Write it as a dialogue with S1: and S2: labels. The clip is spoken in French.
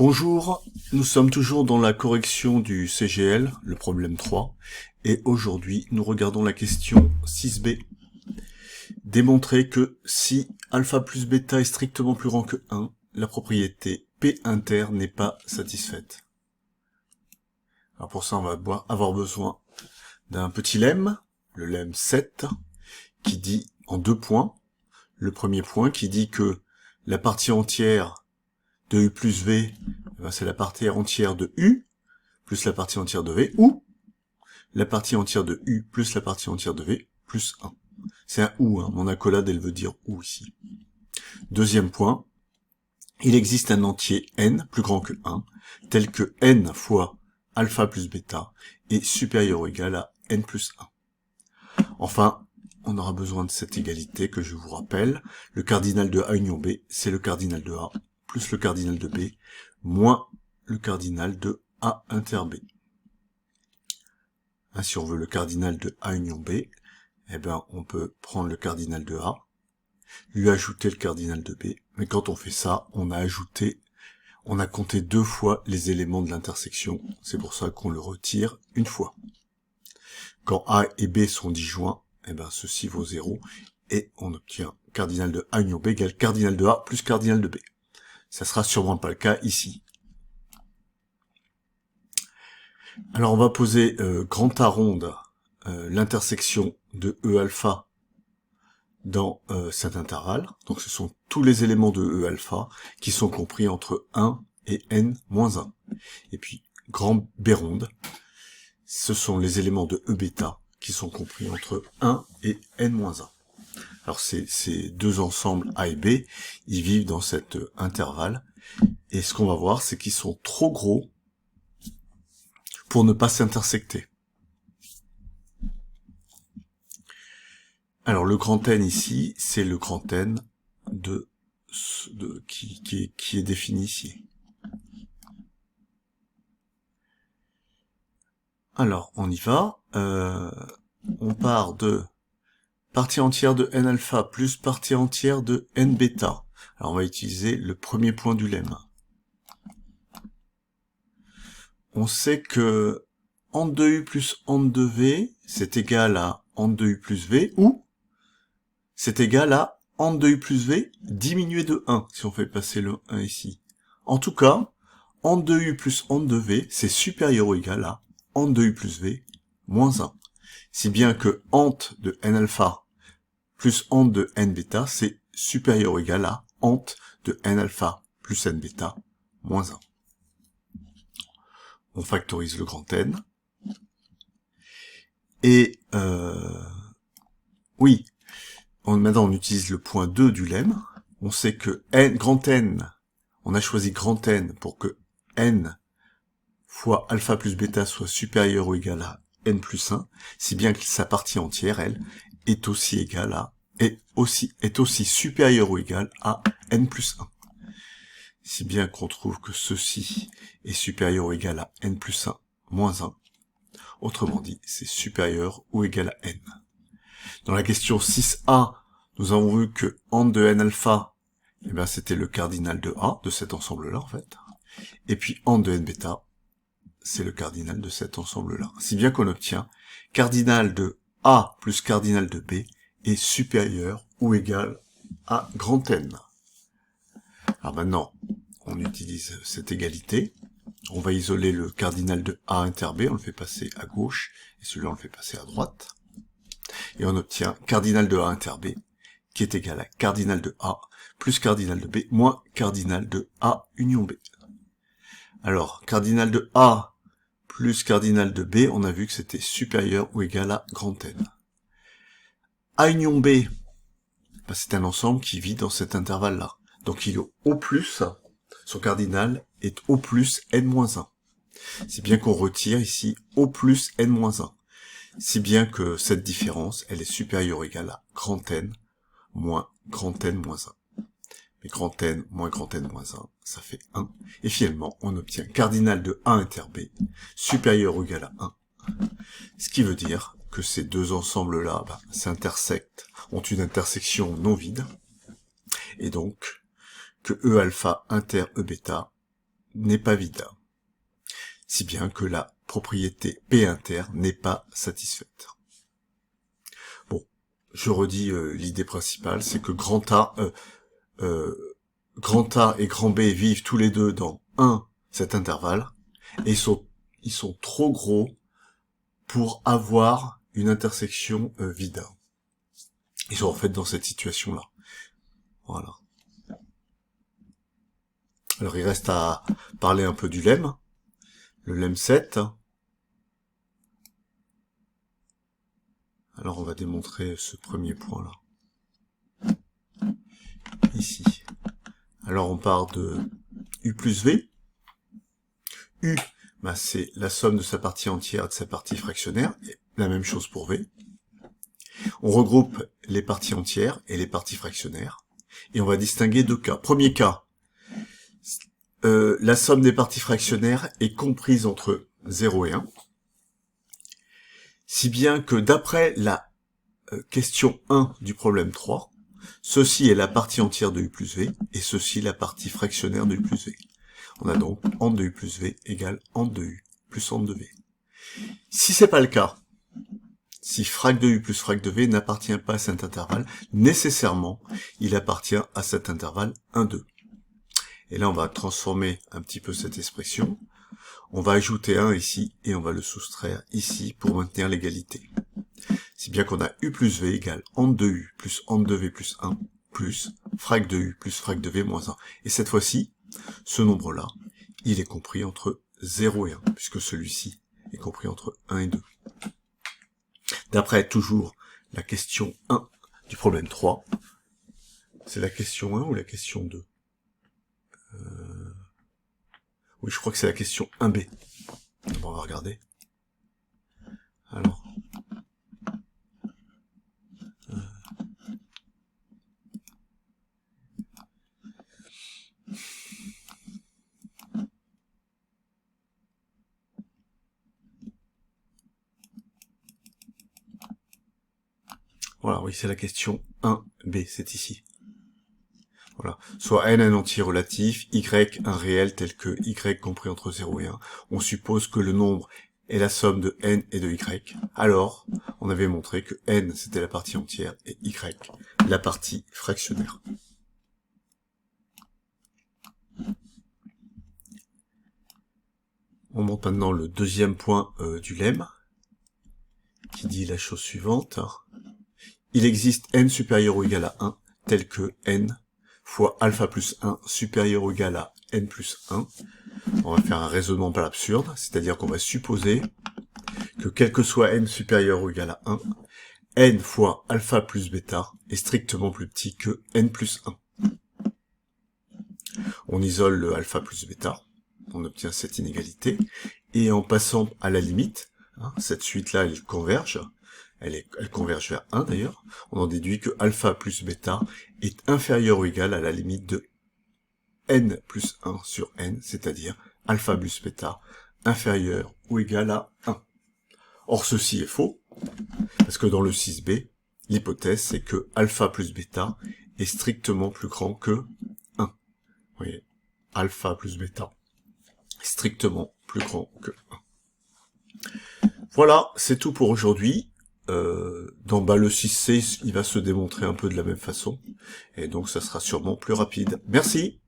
S1: Bonjour, nous sommes toujours dans la correction du CGL, le problème 3, et aujourd'hui nous regardons la question 6b. Démontrer que si alpha plus bêta est strictement plus grand que 1, la propriété P inter n'est pas satisfaite. Alors pour ça on va avoir besoin d'un petit lemme, le lemme 7, qui dit en 2 points. Le premier point qui dit que la partie entière de U plus V, c'est la partie entière de U, plus la partie entière de V, ou la partie entière de U plus la partie entière de V, plus 1. C'est un ou, hein. Mon accolade, elle veut dire ou ici. Deuxième point, il existe un entier n plus grand que 1, tel que n fois alpha plus bêta est supérieur ou égal à n plus 1. Enfin, on aura besoin de cette égalité que je vous rappelle. Le cardinal de A union B, c'est le cardinal de A, plus le cardinal de B, moins le cardinal de A inter B. Hein, si on veut le cardinal de A union B, eh ben, on peut prendre le cardinal de A, lui ajouter le cardinal de B, mais quand on fait ça, on a compté 2 fois les éléments de l'intersection, c'est pour ça qu'on le retire une fois. Quand A et B sont disjoints, eh ben, ceci vaut 0, et on obtient cardinal de A union B égale cardinal de A plus cardinal de B. Ça sera sûrement pas le cas ici. Alors on va poser grand A ronde l'intersection de E alpha dans cet intervalle. Donc ce sont tous les éléments de E alpha qui sont compris entre 1 et n moins 1. Et puis grand B ronde, ce sont les éléments de E bêta qui sont compris entre 1 et n moins 1. Alors ces deux ensembles A et B, ils vivent dans cet intervalle. Et ce qu'on va voir, c'est qu'ils sont trop gros pour ne pas s'intersecter. Alors le grand N ici, c'est le grand N qui est défini ici. Alors on y va. On part de partie entière de n alpha plus partie entière de n bêta. Alors on va utiliser le premier point du lemme. On sait que ant de U plus ant de V, c'est égal à ant de U plus V, ou c'est égal à ant de U plus V diminué de 1, si on fait passer le 1 ici. En tout cas, ant de U plus ant de V, c'est supérieur ou égal à ant de U plus V moins 1. Si bien que ant de n alpha plus ant de n bêta, c'est supérieur ou égal à ant de n alpha plus n bêta moins 1. On factorise le grand N. Et oui, maintenant on utilise le point 2 du lemme. On sait que grand N, on a choisi grand N pour que N fois alpha plus bêta soit supérieur ou égal à N plus 1, si bien que sa partie entière, elle, est aussi égale à, est aussi supérieure ou égale à N plus 1. Si bien qu'on trouve que ceci est supérieur ou égal à n plus 1 moins 1. Autrement dit, c'est supérieur ou égal à n. Dans la question 6a, nous avons vu que ant de n alpha, eh ben, c'était le cardinal de A, de cet ensemble-là, en fait. Et puis ant de n bêta, c'est le cardinal de cet ensemble-là. Si bien qu'on obtient cardinal de A plus cardinal de B est supérieur ou égal à grand N. Alors maintenant, on utilise cette égalité. On va isoler le cardinal de A inter B, on le fait passer à gauche, et celui-là on le fait passer à droite. Et on obtient cardinal de A inter B, qui est égal à cardinal de A, plus cardinal de B, moins cardinal de A union B. Alors, cardinal de A plus cardinal de B, on a vu que c'était supérieur ou égal à grand N. A union B, ben, c'est un ensemble qui vit dans cet intervalle-là. Donc il est au plus, son cardinal est au plus n-1. Si bien qu'on retire ici au plus n-1. Si bien que cette différence, elle est supérieure ou égale à grand N moins grand N-1. Mais grand N moins grand N-1, ça fait 1. Et finalement, on obtient cardinal de A inter B supérieur ou égal à 1. Ce qui veut dire que ces deux ensembles-là s'intersectent, ont une intersection non vide. Et donc, que E alpha inter E bêta n'est pas vide. Si bien que la propriété P inter n'est pas satisfaite. Bon, je redis l'idée principale, c'est que grand A et grand B vivent tous les deux dans cet intervalle, et ils sont trop gros pour avoir une intersection vide. Ils sont en fait dans cette situation-là. Voilà. Alors il reste à parler un peu du lemme. Le lemme 7. Alors on va démontrer ce premier point-là. Ici. Alors on part de U plus V. U, bah, c'est la somme de sa partie entière et de sa partie fractionnaire. Et la même chose pour V. On regroupe les parties entières et les parties fractionnaires. Et on va distinguer deux cas. Premier cas, la somme des parties fractionnaires est comprise entre 0 et 1. Si bien que d'après la question 1 du problème 3, ceci est la partie entière de U plus V, et ceci la partie fractionnaire de U plus V. On a donc ante de U plus V égale ante de U plus ante de V. Si c'est pas le cas, si frac de U plus frac de V n'appartient pas à cet intervalle, nécessairement, il appartient à cet intervalle 1, 2. Et là, on va transformer un petit peu cette expression. On va ajouter 1 ici, et on va le soustraire ici pour maintenir l'égalité. Si bien qu'on a U plus V égale ante de U plus ante de V plus 1, plus frac de U plus frac de V moins 1. Et cette fois-ci, ce nombre-là, il est compris entre 0 et 1, puisque celui-ci est compris entre 1 et 2. D'après toujours la question 1 du problème 3, c'est la question 1 ou la question 2 ? Oui, je crois que c'est la question 1B. Bon, on va regarder. Alors. Voilà, oui, c'est la question 1B, c'est ici. Voilà. Soit n un entier relatif, y un réel tel que y compris entre 0 et 1. On suppose que le nombre est la somme de n et de y. Alors, on avait montré que n c'était la partie entière et y la partie fractionnaire. On monte maintenant le deuxième point du lemme, qui dit la chose suivante. Il existe n supérieur ou égal à 1, tel que n fois alpha plus 1 supérieur ou égal à n plus 1. On va faire un raisonnement par l'absurde, c'est-à-dire qu'on va supposer que quel que soit n supérieur ou égal à 1, n fois alpha plus bêta est strictement plus petit que n plus 1. On isole le alpha plus bêta, on obtient cette inégalité, et en passant à la limite, cette suite-là, elle converge, elle converge vers 1 d'ailleurs, on en déduit que alpha plus bêta est inférieur ou égal à la limite de n plus 1 sur n, c'est-à-dire alpha plus bêta inférieur ou égal à 1. Or ceci est faux, parce que dans le 6b, l'hypothèse c'est que alpha plus bêta est strictement plus grand que 1. Vous voyez, alpha plus bêta est strictement plus grand que 1. Voilà, c'est tout pour aujourd'hui. Dans le 6C, il va se démontrer un peu de la même façon, et donc ça sera sûrement plus rapide. Merci.